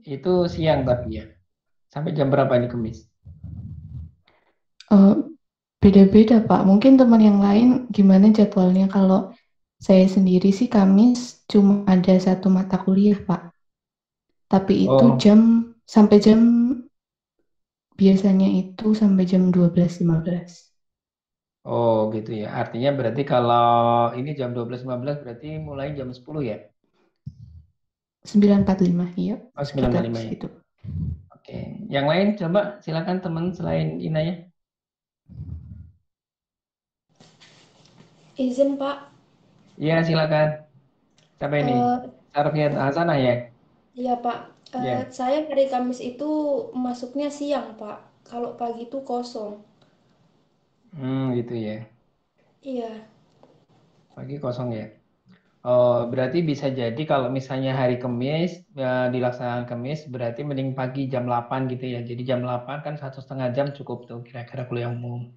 Itu siang tapi ya. Sampai jam berapa ini Kemis? Eh, Beda-beda, Pak. Mungkin teman yang lain gimana jadwalnya? Kalau saya sendiri sih Kamis cuma ada satu mata kuliah, Pak. Tapi itu Oh, jam sampai jam biasanya itu sampai jam 12.15. oh gitu ya. Artinya berarti kalau ini jam 12.15 berarti mulai jam 10 ya? 9.45, iya, Oh, sekitar 9.45 ya. segitu. Oke. Yang lain coba silakan teman selain Inaya. Izin Pak, Iya, silakan. Siapa ini? eh Sarfiat Hasanah ya? ya Pak, Ya. saya hari Kamis itu masuknya siang Pak, kalau pagi itu kosong. Gitu ya. Iya, Pagi kosong ya. Oh, berarti bisa jadi kalau misalnya hari Kamis dilaksanakan Kamis berarti mending pagi jam 8 gitu ya. Jadi jam 8 kan 1,5 jam cukup tuh kira-kira kuliah umum.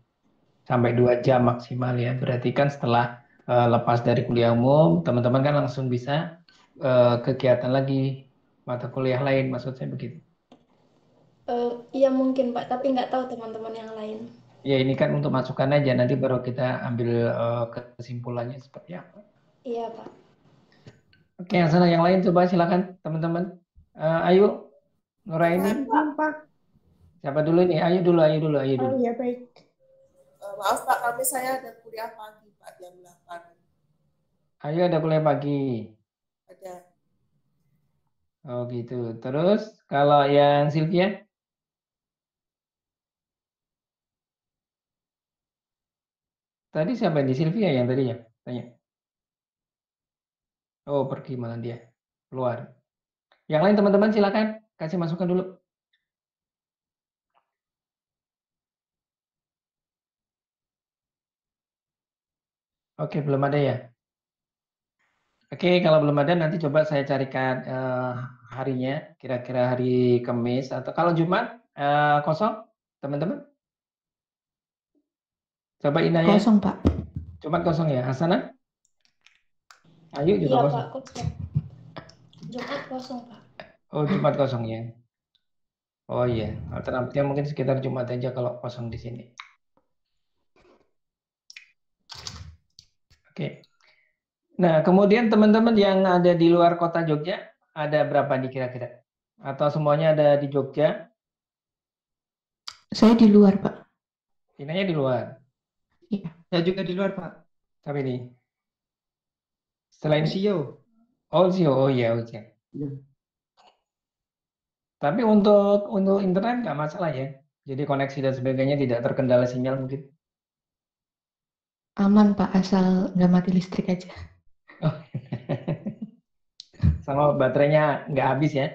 Sampai 2 jam maksimal ya. Berarti kan setelah lepas dari kuliah umum, teman-teman kan langsung bisa kegiatan lagi mata kuliah lain, maksud saya begitu. iya mungkin Pak, tapi nggak tahu teman-teman yang lain. Ya ini kan untuk masukan aja, nanti baru kita ambil kesimpulannya seperti apa. Iya Pak. Oke, yang sana yang lain coba silakan teman-teman. Ayo, Nuraini. Pak. Siapa dulu nih? Ayo dulu, ayo dulu, ayo Oh dulu. iya baik. Maaf Pak, kami saya ada kuliah pagi Pak jam 8. Ayo ada kuliah pagi. Ada. Oh gitu. Terus kalau yang Sylvia, tadi siapa di Sylvia yang tadi ya? Tanya. Oh pergi malah dia. Keluar. Yang lain teman-teman silakan kasih masukan dulu. Oke, belum ada ya. Oke, kalau belum ada nanti coba saya carikan harinya, kira-kira hari Kamis atau kalau Jumat kosong, teman-teman. Coba Inaya, Kosong, Pak. Jumat kosong ya. Hasanah, Ayu juga Iya Pak, kosong. kosong. Jumat kosong Pak. Oh, Jumat kosong ya. Oh iya, alternatifnya mungkin sekitar Jumat aja kalau kosong di sini. Oke. Nah, kemudian teman-teman yang ada di luar kota Jogja, ada berapa nih kira-kira? Atau semuanya ada di Jogja? Saya di luar, Pak. Inanya di luar. Iya. Saya juga di luar, Pak. Tapi ini selain Sio. oh sih, oh iya, oh iya. Ya. Tapi untuk internet nggak masalah ya. Jadi koneksi dan sebagainya tidak terkendala sinyal mungkin. Aman, Pak, asal nggak mati listrik aja. Oh, sama baterainya nggak habis ya.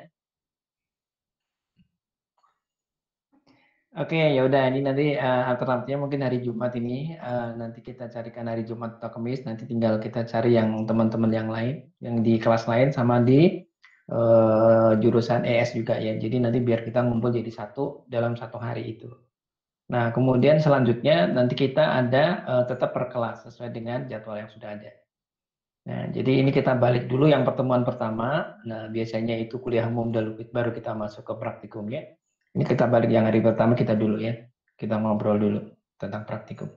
Oke, ya udah ini nanti alternatifnya mungkin hari Jumat ini nanti kita carikan hari Jumat atau Kamis nanti tinggal kita cari yang teman-teman yang lain yang di kelas lain sama di jurusan ES juga ya. Jadi nanti biar kita ngumpul jadi satu dalam satu hari itu. Nah, kemudian selanjutnya nanti kita ada tetap per kelas sesuai dengan jadwal yang sudah ada. Nah, jadi ini kita balik dulu yang pertemuan pertama. Nah, biasanya itu kuliah umum dulu, baru kita masuk ke praktikumnya. Ini kita balik yang hari pertama kita dulu ya. Kita ngobrol dulu tentang praktikum.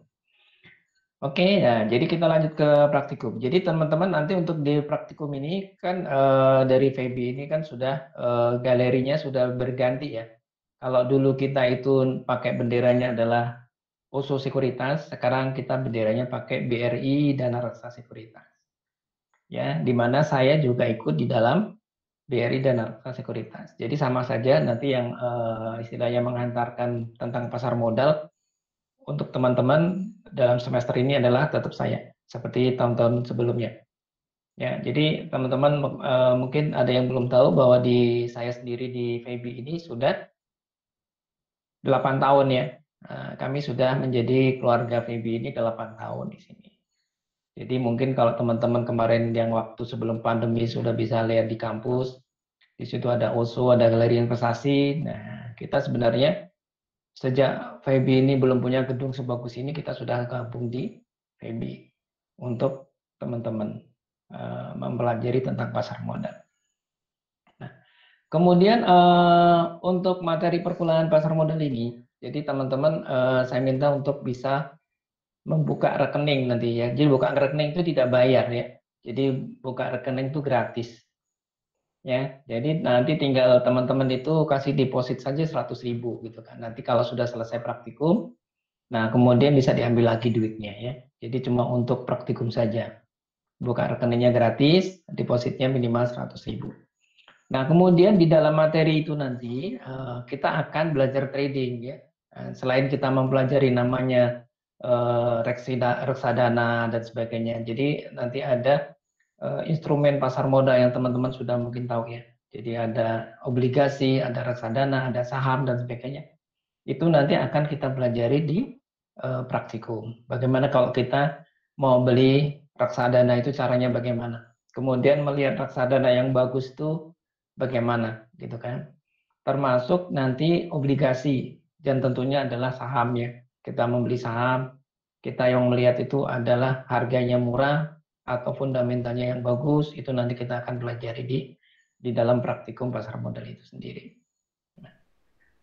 Oke, nah jadi kita lanjut ke praktikum. Jadi teman-teman nanti untuk di praktikum ini kan dari VB ini kan sudah galerinya sudah berganti ya. Kalau dulu kita itu pakai benderanya adalah OSO Sekuritas, sekarang kita benderanya pakai BRI Dana Reksa Sekuritas. Ya, di mana saya juga ikut di dalam BRI dan Narkotika Sekuritas. Jadi sama saja nanti yang istilahnya mengantarkan tentang pasar modal untuk teman-teman dalam semester ini adalah tetap saya seperti tahun-tahun sebelumnya. Ya, jadi teman-teman mungkin ada yang belum tahu bahwa di saya sendiri di FEB ini sudah 8 tahun ya. Kami sudah menjadi keluarga FEB ini 8 tahun di sini. Jadi mungkin kalau teman-teman kemarin yang waktu sebelum pandemi sudah bisa lihat di kampus, di situ ada OSO, ada galeri investasi. Nah, kita sebenarnya sejak FEBI ini belum punya gedung sebagus ini, kita sudah gabung di FEBI untuk teman-teman mempelajari tentang pasar modal. Nah, Kemudian untuk materi perkuliahan pasar modal ini, jadi teman-teman saya minta untuk bisa membuka rekening nanti ya. Jadi buka rekening itu tidak bayar ya. Jadi buka rekening itu gratis ya. Jadi nanti tinggal teman-teman itu kasih deposit saja 100.000 gitu kan. Nanti kalau sudah selesai praktikum, nah kemudian bisa diambil lagi duitnya ya. Jadi cuma untuk praktikum saja. Buka rekeningnya gratis, depositnya minimal 100.000. Nah, kemudian di dalam materi itu nanti kita akan belajar trading ya. Selain kita mempelajari namanya reksadana dan sebagainya. Jadi nanti ada instrumen pasar modal yang teman-teman sudah mungkin tahu ya. Jadi ada obligasi, ada reksadana, ada saham dan sebagainya. Itu nanti akan kita pelajari di praktikum. Bagaimana kalau kita mau beli reksadana itu caranya bagaimana? Kemudian melihat reksadana yang bagus itu bagaimana gitu kan. Termasuk nanti obligasi dan tentunya adalah saham ya. Kita membeli saham, kita yang melihat itu adalah harganya murah atau fundamentalnya yang bagus, itu nanti kita akan pelajari di dalam praktikum pasar modal itu sendiri.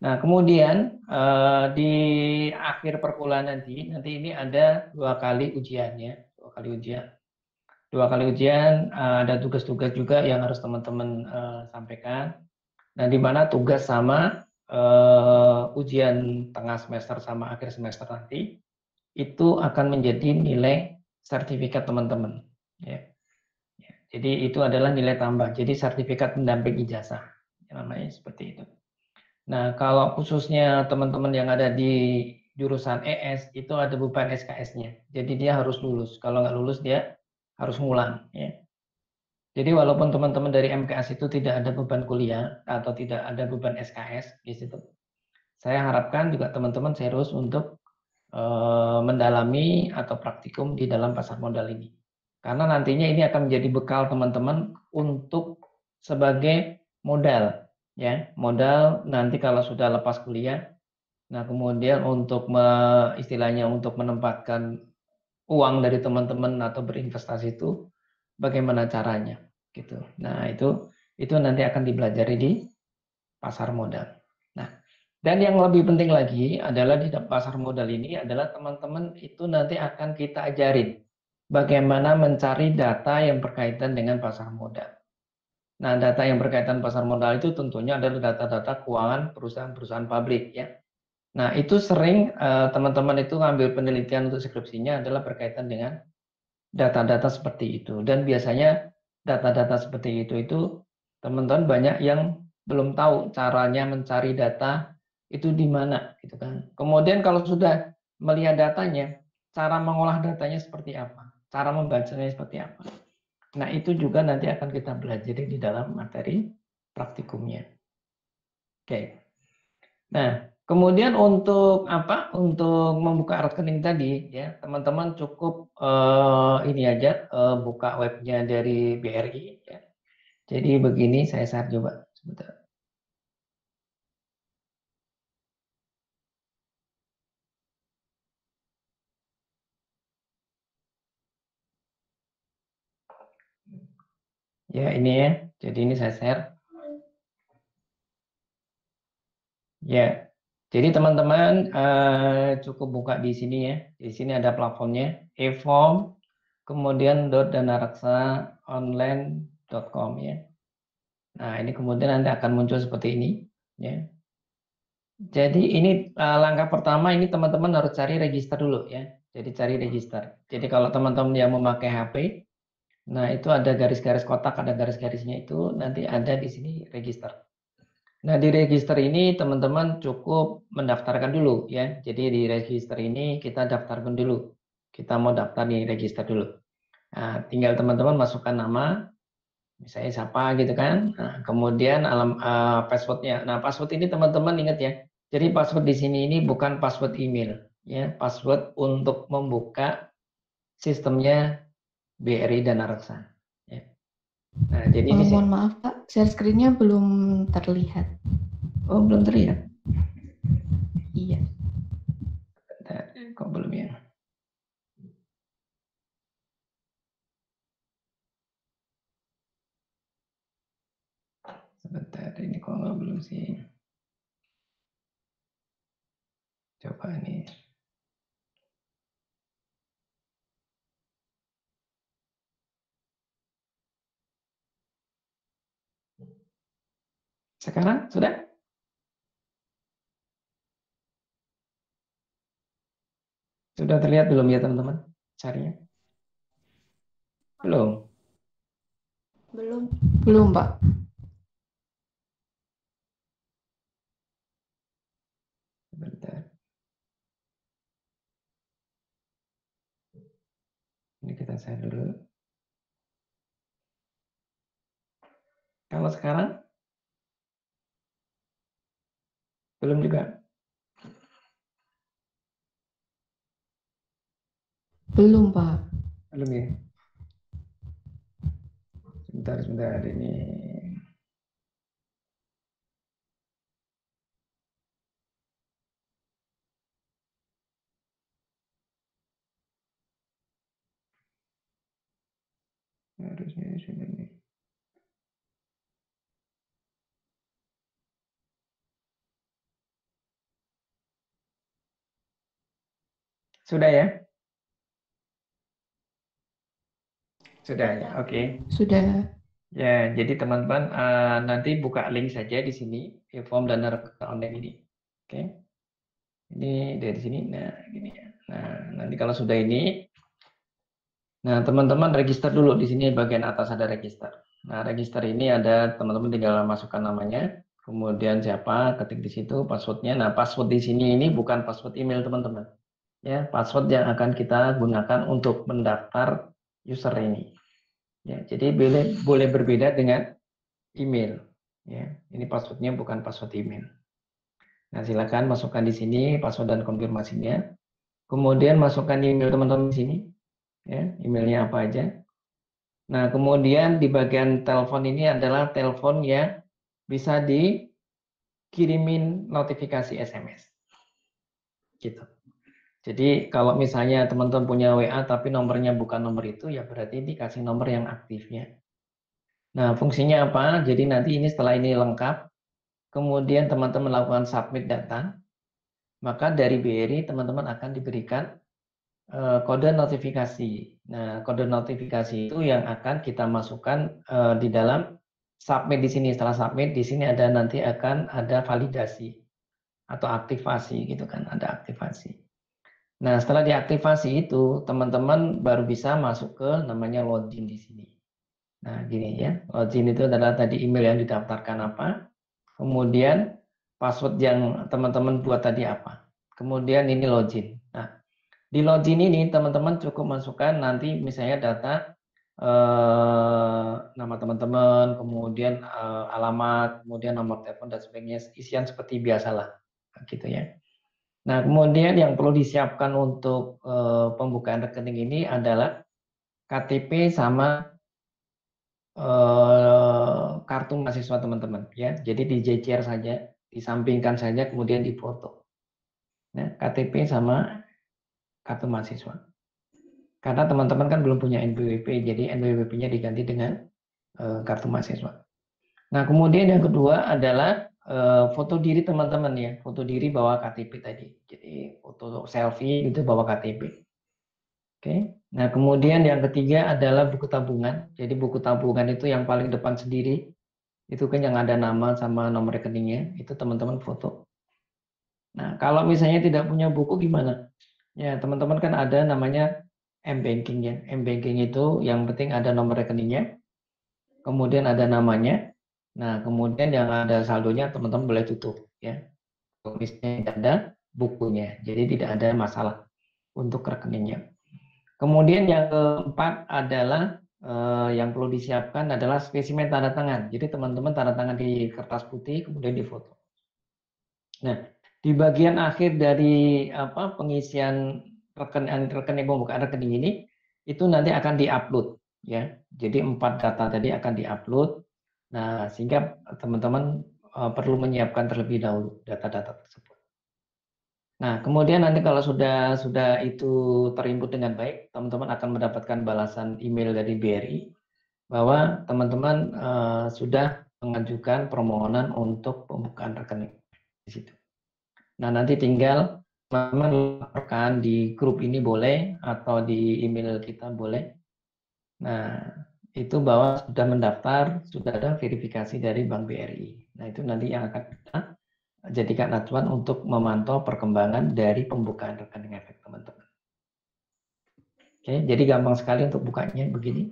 Nah, kemudian di akhir perkuliahan nanti ini ada 2 kali ujian ya, 2 kali ujian. 2 kali ujian, ada tugas-tugas juga yang harus teman-teman sampaikan. Nah, di mana tugas sama ujian tengah semester sama akhir semester nanti itu akan menjadi nilai sertifikat teman-teman. Ya. Jadi itu adalah nilai tambah. Jadi sertifikat pendamping ijazah, namanya seperti itu. Nah, kalau khususnya teman-teman yang ada di jurusan ES itu ada beban SKS-nya. Jadi dia harus lulus. Kalau nggak lulus dia harus ngulang. Ya. Jadi walaupun teman-teman dari MKS itu tidak ada beban kuliah atau tidak ada beban SKS di situ, saya harapkan juga teman-teman serius untuk mendalami atau praktikum di dalam pasar modal ini. Karena nantinya ini akan menjadi bekal teman-teman untuk sebagai modal, ya modal nanti kalau sudah lepas kuliah. Nah kemudian untuk istilahnya untuk menempatkan uang dari teman-teman atau berinvestasi itu bagaimana caranya gitu. Nah, itu nanti akan dipelajari di pasar modal. Nah, dan yang lebih penting lagi adalah di pasar modal ini adalah teman-teman itu nanti akan kita ajarin bagaimana mencari data yang berkaitan dengan pasar modal. Nah, data yang berkaitan pasar modal itu tentunya adalah data-data keuangan perusahaan-perusahaan publik ya. Nah, itu sering teman-teman itu ngambil penelitian untuk skripsinya adalah berkaitan dengan data-data seperti itu. Dan biasanya data-data seperti itu teman-teman banyak yang belum tahu caranya mencari data itu di mana gitu kan. Kemudian kalau sudah melihat datanya, cara mengolah datanya seperti apa, cara membacanya seperti apa. Nah, itu juga nanti akan kita belajar di dalam materi praktikumnya. Oke. Nah, kemudian untuk apa? Untuk membuka rekening tadi, ya teman-teman cukup ini aja buka webnya dari BRI. Ya. Jadi begini, saya share coba sebentar. Ya ini ya. Jadi ini saya share. Ya. Jadi teman-teman cukup buka di sini ya. Di sini ada platformnya eform kemudian .danaraksaonline.com ya. Nah, ini kemudian Anda akan muncul seperti ini ya. Jadi ini langkah pertama ini teman-teman harus cari register dulu ya. Jadi cari register. Jadi kalau teman-teman yang memakai HP, nah itu ada garis-garis kotak, ada garis-garisnya itu nanti ada di sini register. Nah di register ini teman-teman cukup mendaftarkan dulu ya. Jadi di register ini kita daftarkan dulu. Kita mau daftar di register dulu. Nah, tinggal teman-teman masukkan nama, misalnya siapa gitu kan. Nah, kemudian passwordnya. Nah password ini teman-teman ingat ya. Jadi password di sini ini bukan password email, ya password untuk membuka sistemnya BRI Dana Reksa. Ya. Nah jadi ini mohon maaf Pak, share screen-nya belum terlihat. Oh belum terlihat? Iya. Kok belum ya? Bentar, ini kok nggak belum sih. Coba nih. Sekarang sudah? Sudah terlihat belum ya teman-teman? Carinya? Belum. Belum. Belum, Pak. Bentar. Ini kita share dulu. Kalau sekarang? Belum juga? Belum, Pak. Belum ya? Sebentar ini. Harusnya sudah nih. Sudah ya? Sudah ya, oke. Sudah. Ya, jadi teman-teman nanti buka link saja di sini form dana online ini. Oke. Ini dari sini. Nah, gini ya. Nah, nanti kalau sudah ini, nah teman-teman register dulu di sini bagian atas ada register. Nah, register ini ada teman-teman tinggal masukkan namanya, kemudian siapa, ketik di situ passwordnya. Nah, password di sini ini bukan password email teman-teman. Ya, password yang akan kita gunakan untuk mendaftar user ini. Ya, jadi boleh berbeda dengan email. Ya, ini passwordnya bukan password email. Nah, silakan masukkan di sini password dan konfirmasinya. Kemudian masukkan email teman-teman di sini. Ya, emailnya apa aja. Nah, kemudian di bagian telepon ini adalah telepon yang bisa dikirimin notifikasi SMS. Gitu. Jadi kalau misalnya teman-teman punya WA tapi nomornya bukan nomor itu, ya berarti dikasih nomor yang aktifnya. Nah, fungsinya apa? Jadi nanti ini setelah ini lengkap, kemudian teman-teman melakukan submit data, maka dari BRI teman-teman akan diberikan kode notifikasi. Nah, kode notifikasi itu yang akan kita masukkan di dalam submit di sini. Setelah submit di sini ada nanti akan ada validasi atau aktivasi gitu kan, ada aktivasi. Nah, setelah diaktifasi itu teman-teman baru bisa masuk ke namanya login di sini. Nah, gini ya. Login itu adalah tadi email yang didaftarkan apa, kemudian password yang teman-teman buat tadi apa. Kemudian ini login. Nah, di login ini teman-teman cukup masukkan nanti misalnya data nama teman-teman, kemudian alamat, kemudian nomor telepon dan sebagainya, isian seperti biasalah, gitu ya. Nah, kemudian yang perlu disiapkan untuk pembukaan rekening ini adalah KTP sama kartu mahasiswa teman-teman ya. Jadi dijejer saja, disampingkan saja, kemudian difoto. Nah, KTP sama kartu mahasiswa. Karena teman-teman kan belum punya NPWP, jadi NPWP-nya diganti dengan kartu mahasiswa. Nah, kemudian yang kedua adalah foto diri teman-teman ya, foto diri bawa KTP tadi. Jadi foto selfie itu bawa KTP. Oke. Nah, kemudian yang ketiga adalah buku tabungan. Jadi buku tabungan itu yang paling depan sendiri. Itu kan yang ada nama sama nomor rekeningnya, itu teman-teman foto. Nah, kalau misalnya tidak punya buku gimana? Ya, teman-teman kan ada namanya M-Banking ya. M-Banking itu yang penting ada nomor rekeningnya, kemudian ada namanya. Nah, kemudian yang ada saldonya teman-teman boleh tutup ya. Tulisnya tidak ada bukunya. Jadi tidak ada masalah untuk rekeningnya. Kemudian yang keempat adalah yang perlu disiapkan adalah spesimen tanda tangan. Jadi teman-teman tanda tangan di kertas putih kemudian difoto. Nah, di bagian akhir dari pengisian rekening pembukaan rekening ini itu nanti akan diupload ya. Jadi 4 data tadi akan diupload. Nah, sehingga teman-teman perlu menyiapkan terlebih dahulu data-data tersebut. Nah, kemudian nanti kalau sudah itu terinput dengan baik, teman-teman akan mendapatkan balasan email dari BRI bahwa teman-teman sudah mengajukan permohonan untuk pembukaan rekening di situ. Nah, nanti tinggal teman-teman laporkan di grup ini boleh atau di email kita boleh. Nah, itu bahwa sudah mendaftar, sudah ada verifikasi dari Bank BRI. Nah, itu nanti yang akan kita jadikan acuan untuk memantau perkembangan dari pembukaan rekening efek teman-teman. Oke, jadi gampang sekali untuk bukanya begini.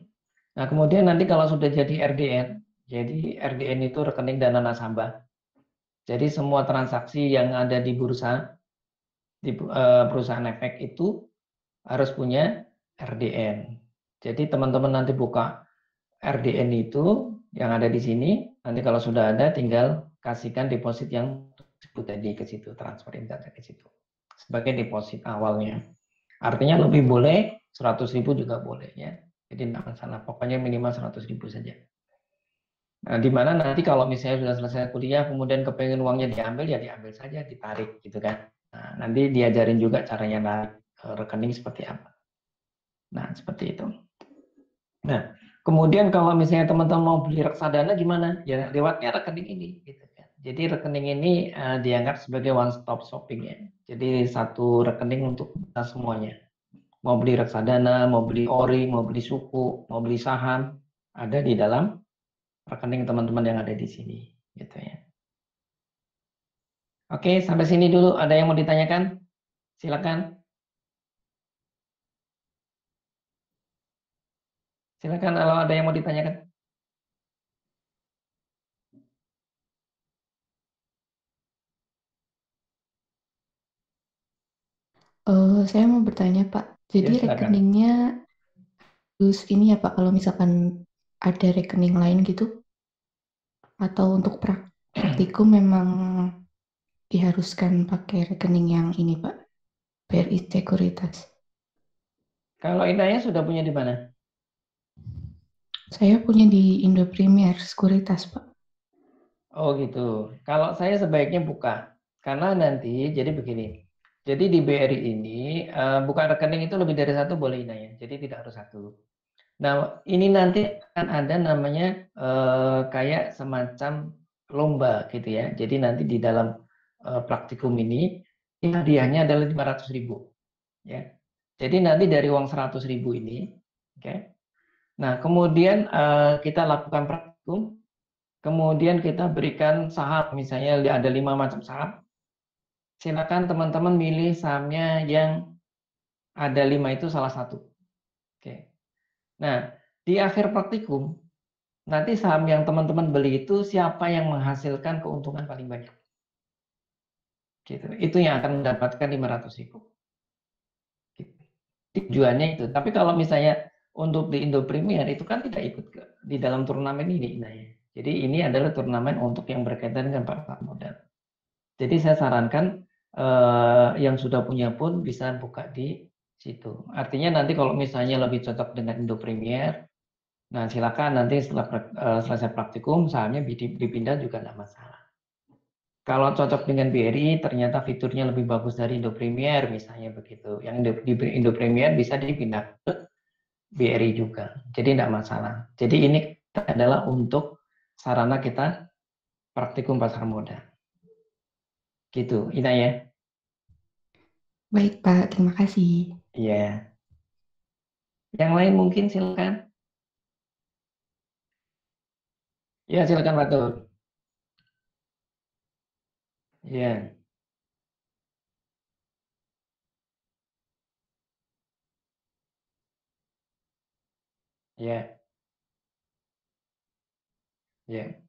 Nah, kemudian nanti kalau sudah jadi RDN, jadi RDN itu rekening dana nasabah. Jadi semua transaksi yang ada di bursa, di perusahaan efek itu harus punya RDN. Jadi teman-teman nanti buka RDN itu yang ada di sini, nanti kalau sudah ada tinggal kasihkan deposit yang disebut tadi ke situ, transferin data ke situ sebagai deposit awalnya. Artinya lebih boleh 100.000 juga boleh ya. Jadi tidak masalah, pokoknya minimal 100.000 saja. Nah, di mana nanti kalau misalnya sudah selesai kuliah, kemudian kepengen uangnya diambil, ya diambil saja, ditarik gitu kan. Nah, nanti diajarin juga caranya narik rekening seperti apa. Nah, seperti itu. Nah, kemudian kalau misalnya teman-teman mau beli reksadana gimana? Ya lewatnya rekening ini gitu kan. Jadi rekening ini dianggap sebagai one stop shopping ya. Jadi satu rekening untuk kita semuanya. Mau beli reksadana, mau beli ori, mau beli suku, mau beli saham, ada di dalam rekening teman-teman yang ada di sini gitu ya. Oke, sampai sini dulu. Ada yang mau ditanyakan? Silakan. Silakan kalau ada yang mau ditanyakan. Saya mau bertanya Pak, jadi Ya, silakan. rekeningnya terus ini ya Pak, kalau misalkan ada rekening lain gitu, atau untuk praktikum memang diharuskan pakai rekening yang ini Pak, BRI Sekuritas. Kalau Inaya sudah punya di mana? Saya punya di Indo Premier Sekuritas Pak. Oh gitu. Kalau saya sebaiknya buka. Karena nanti jadi begini. Jadi di BRI ini buka rekening itu lebih dari satu boleh Inaya. Jadi tidak harus satu. Nah, ini nanti akan ada namanya kayak semacam lomba gitu ya. Jadi nanti di dalam praktikum ini hadiahnya adalah 500.000 ya. Jadi nanti dari uang 100.000 ini, oke. Nah, kemudian kita lakukan praktikum, kemudian kita berikan saham, misalnya ada 5 macam saham. Silakan teman-teman milih sahamnya yang ada 5 itu salah satu. Oke. Nah, di akhir praktikum nanti saham yang teman-teman beli itu siapa yang menghasilkan keuntungan paling banyak. Gitu. Itu yang akan mendapatkan 500.000. Gitu. Tujuannya itu. Tapi kalau misalnya untuk di Indo Premier itu kan tidak ikut di dalam turnamen ini. Nah, ya. Jadi ini adalah turnamen untuk yang berkaitan dengan pasar modal. Jadi saya sarankan yang sudah punya pun bisa buka di situ. Artinya nanti kalau misalnya lebih cocok dengan Indo Premier, nah silakan nanti setelah selesai praktikum sahamnya dipindah juga tidak masalah. Kalau cocok dengan BRI ternyata fiturnya lebih bagus dari Indo Premier misalnya begitu. Yang di Indo Premier bisa dipindah ke BRI juga. Jadi tidak masalah. Jadi ini adalah untuk sarana kita praktikum pasar modal. Gitu, Ina ya. Baik Pak, terima kasih. Iya. Yang lain mungkin silakan. Ya, silakan Pak Tur. Iya, iya, iya.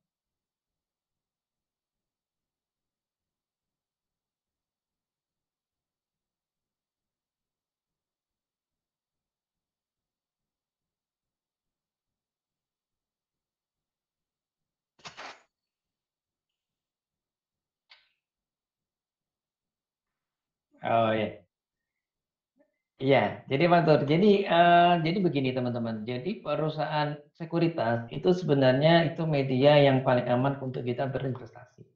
Oh iya. Iya, jadi Pak Tur. Jadi begini teman-teman. Jadi perusahaan sekuritas itu sebenarnya itu media yang paling aman untuk kita berinvestasi.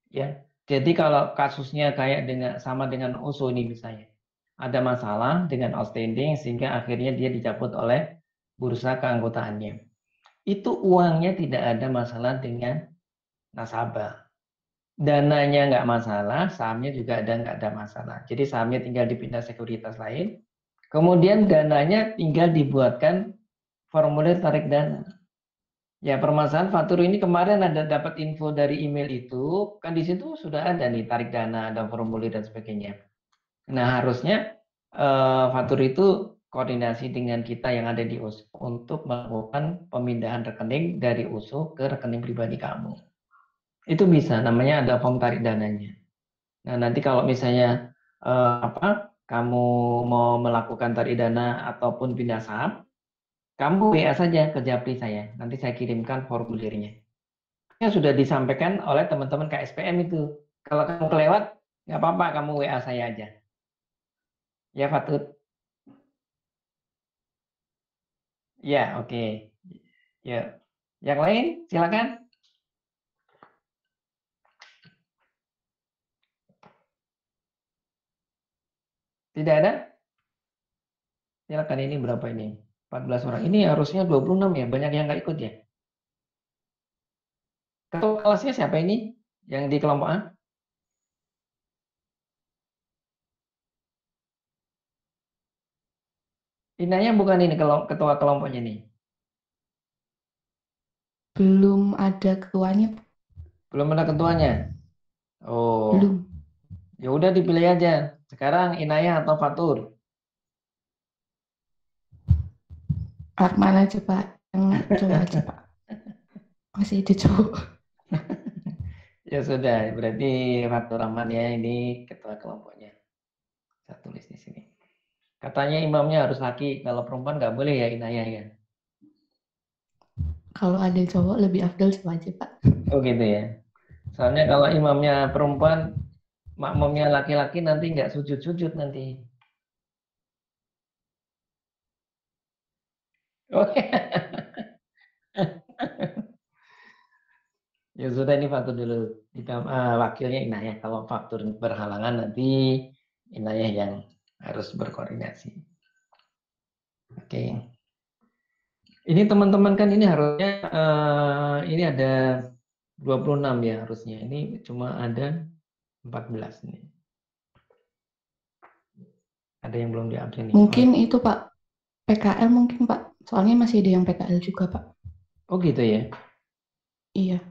Ya. Jadi kalau kasusnya kayak sama dengan OSO ini misalnya. Ada masalah dengan outstanding sehingga akhirnya dia dicabut oleh bursa keanggotaannya. itu uangnya tidak ada masalah dengan nasabah. Dananya nggak masalah, sahamnya juga nggak ada masalah. Jadi sahamnya tinggal dipindah sekuritas lain, kemudian dananya tinggal dibuatkan formulir tarik dana. Ya, permasalahan Fatur ini kemarin ada dapat info dari email itu, kan di situ sudah ada nih tarik dana, ada formulir dan sebagainya. Nah, harusnya Fatur itu koordinasi dengan kita yang ada di USU untuk melakukan pemindahan rekening dari USU ke rekening pribadi kamu. Itu bisa, namanya ada form tarik dananya. Nah, nanti kalau misalnya kamu mau melakukan tarik dana ataupun pindah saham, kamu WA saja ke Japri saya. Nanti saya kirimkan formulirnya. Yang sudah disampaikan oleh teman-teman KSPM itu. Kalau kamu kelewat, nggak apa-apa, kamu WA saya aja. Ya, Fatut. Ya, oke. Ya. Yang lain, silakan. Tidak ada? Silakan, ini berapa ini? 14 orang. Ini harusnya 26 ya. Banyak yang nggak ikut ya. Ketua kelasnya siapa ini? Yang di kelompok A? Inanya bukan ini ketua kelompoknya nih. Belum ada ketuanya, Pak. Belum ada ketuanya. Oh, Belum. ya udah dipilih aja. Sekarang Inaya atau Fatur? Arman aja, Pak. Yang cowok aja, Pak. Masih ada cowok. Ya sudah, berarti Fatur Rahman ya, ini ketua kelompoknya. Saya tulis di sini. Katanya imamnya harus laki, kalau perempuan nggak boleh ya Inaya ya. Kalau ada cowok lebih afdal cowok aja, Pak. Oh gitu ya. Soalnya kalau imamnya perempuan, makmumnya laki-laki nanti nggak sujud-sujud nanti. Oh, ya sudah, ini Fatur dulu. Wakilnya Inayah. Kalau Fatur berhalangan nanti Inayah yang harus berkoordinasi. Oke. Ini teman-teman kan ini harusnya ini ada 26 ya harusnya. Ini cuma ada 14 nih. Ada yang belum diambil nih. Mungkin itu, Pak. PKL mungkin, Pak. Soalnya masih ada yang PKL juga, Pak. Oh gitu ya. Iya.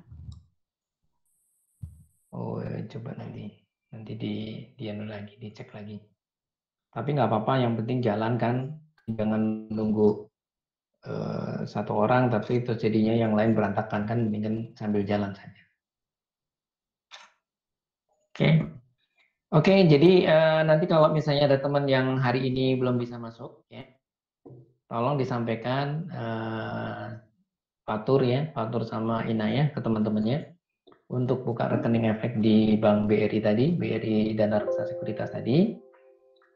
Oh, coba nanti di lagi, dicek lagi. Tapi nggak apa-apa, yang penting jalan kan. Jangan nunggu satu orang tapi terjadinya yang lain berantakan, kan mendingan sambil jalan saja. Oke. Oke, jadi nanti kalau misalnya ada teman yang hari ini belum bisa masuk ya, tolong disampaikan Fatur ya, Fatur sama Inayah ke teman-temannya untuk buka rekening efek di Bank BRI tadi, BRI Dana Reksa Sekuritas tadi.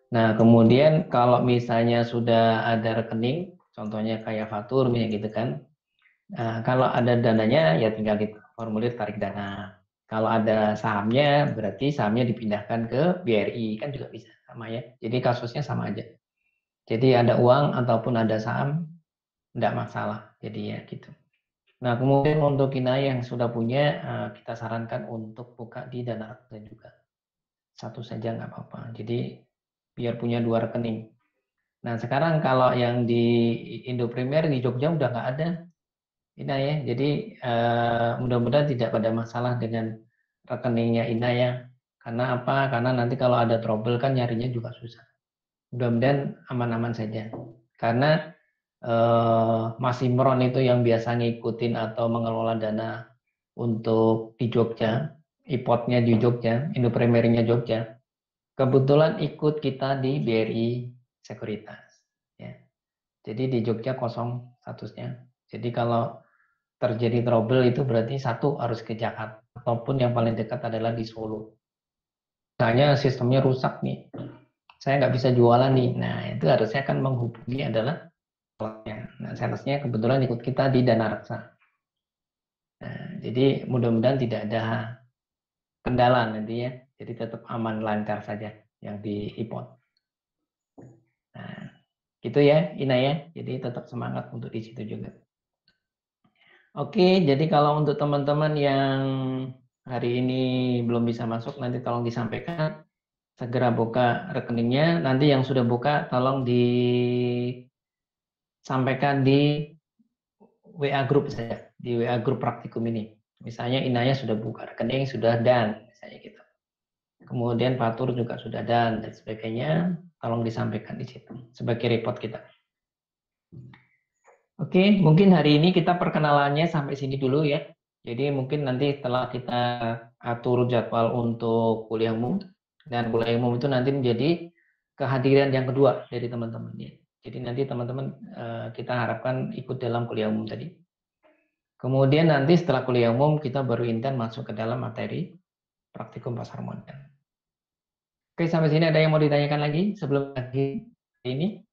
Nah, kemudian kalau misalnya sudah ada rekening, contohnya kayak Fatur gitu kan, kalau ada dananya ya tinggal di formulir tarik dana. Kalau ada sahamnya berarti sahamnya dipindahkan ke BRI, kan juga bisa sama ya. Jadi kasusnya sama aja. Jadi ada uang ataupun ada saham tidak masalah. Jadi ya gitu. Nah, kemudian untuk Kinaya yang sudah punya, kita sarankan untuk buka di Dana Reksa juga. Satu saja nggak apa-apa. Jadi biar punya 2 rekening. Nah, sekarang kalau yang di Indo Premier di Jogja udah nggak ada. Ina ya, jadi mudah-mudahan tidak pada masalah dengan rekeningnya Ina ya. Karena apa? Karena nanti kalau ada trouble kan nyarinya juga susah. Mudah-mudahan aman-aman saja. Karena Mas Imron itu yang biasa ngikutin atau mengelola dana untuk di Jogja, IPOT-nya di Jogja, Indo Premier-nya Jogja, kebetulan ikut kita di BRI Sekuritas. Ya. Jadi di Jogja kosong statusnya. Jadi kalau terjadi trouble itu berarti satu harus ke Jakarta ataupun yang paling dekat adalah di Solo. Misalnya sistemnya rusak nih, saya nggak bisa jualan nih. Nah itu harusnya kan menghubungi adalah salesnya. Nah salesnya kebetulan ikut kita di Dana Reksa. Nah, jadi mudah-mudahan tidak ada kendala nanti ya. Jadi tetap aman lancar saja yang di IPON. Nah gitu ya Ina ya. Jadi tetap semangat untuk di situ juga. Oke, jadi kalau untuk teman-teman yang hari ini belum bisa masuk, nanti tolong disampaikan segera buka rekeningnya. Nanti yang sudah buka tolong disampaikan di WA grup saja, di WA grup praktikum ini. Misalnya Inaya sudah buka rekening, sudah dan misalnya gitu. Kemudian Fatur juga sudah dan sebagainya, tolong disampaikan di situ sebagai report kita. Oke, mungkin hari ini kita perkenalannya sampai sini dulu ya. Jadi mungkin nanti setelah kita atur jadwal untuk kuliah umum, dan kuliah umum itu nanti menjadi kehadiran yang kedua dari teman-teman ya. Jadi nanti teman-teman kita harapkan ikut dalam kuliah umum tadi. Kemudian nanti setelah kuliah umum kita baru intent masuk ke dalam materi praktikum pasar modal. Oke, sampai sini ada yang mau ditanyakan lagi sebelum akhir ini?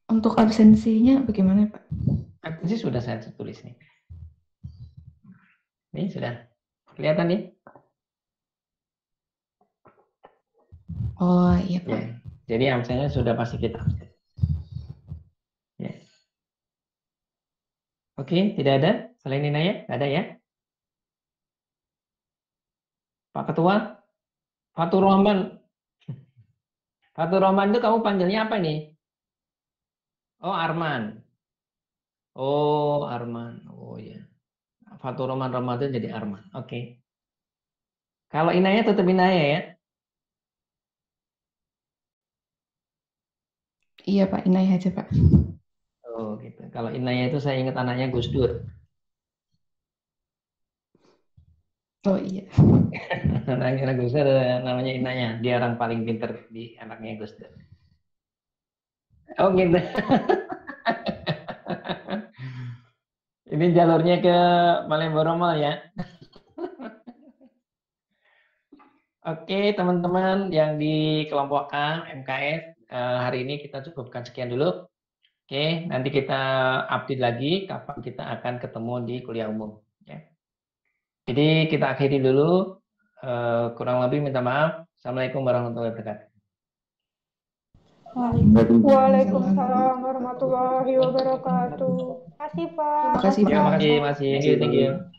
Untuk absensinya bagaimana, Pak? Absensi sudah saya tulis nih. Ini sudah kelihatan nih? Oh iya, Pak. Ya. Jadi absennya sudah pasti kita absen. Ya. Oke, tidak ada? Selain Inaya? Tidak ada ya? Pak Ketua? Fatur Rahman. Fatur Rahman itu kamu panggilnya apa nih? Oh, Arman. Oh, Arman. Oh ya. Fatur Rahman Ramadan jadi Arman. Oke. Kalau Inaya tetap Inaya ya? Iya, Pak. Inai aja, Pak. Oh gitu. Kalau Inaya itu saya ingat anaknya Gus Dur. Oh iya. Anaknya Gus Dur namanya Inaya. Dia orang paling pinter di anaknya Gus Dur. Oh gitu. Ini jalurnya ke Malioboro ya. Oke teman-teman yang di kelompok A MKS hari ini kita cukupkan sekian dulu. Oke, nanti kita update lagi kapan kita akan ketemu di kuliah umum. Ya. Jadi kita akhiri dulu. Kurang lebih minta maaf. Assalamualaikum warahmatullahi wabarakatuh. Waalaikumsalam warahmatullahi wabarakatuh. Terima kasih, Pak. Terima kasih, Terima Pak. kasih, Mas. Thank you.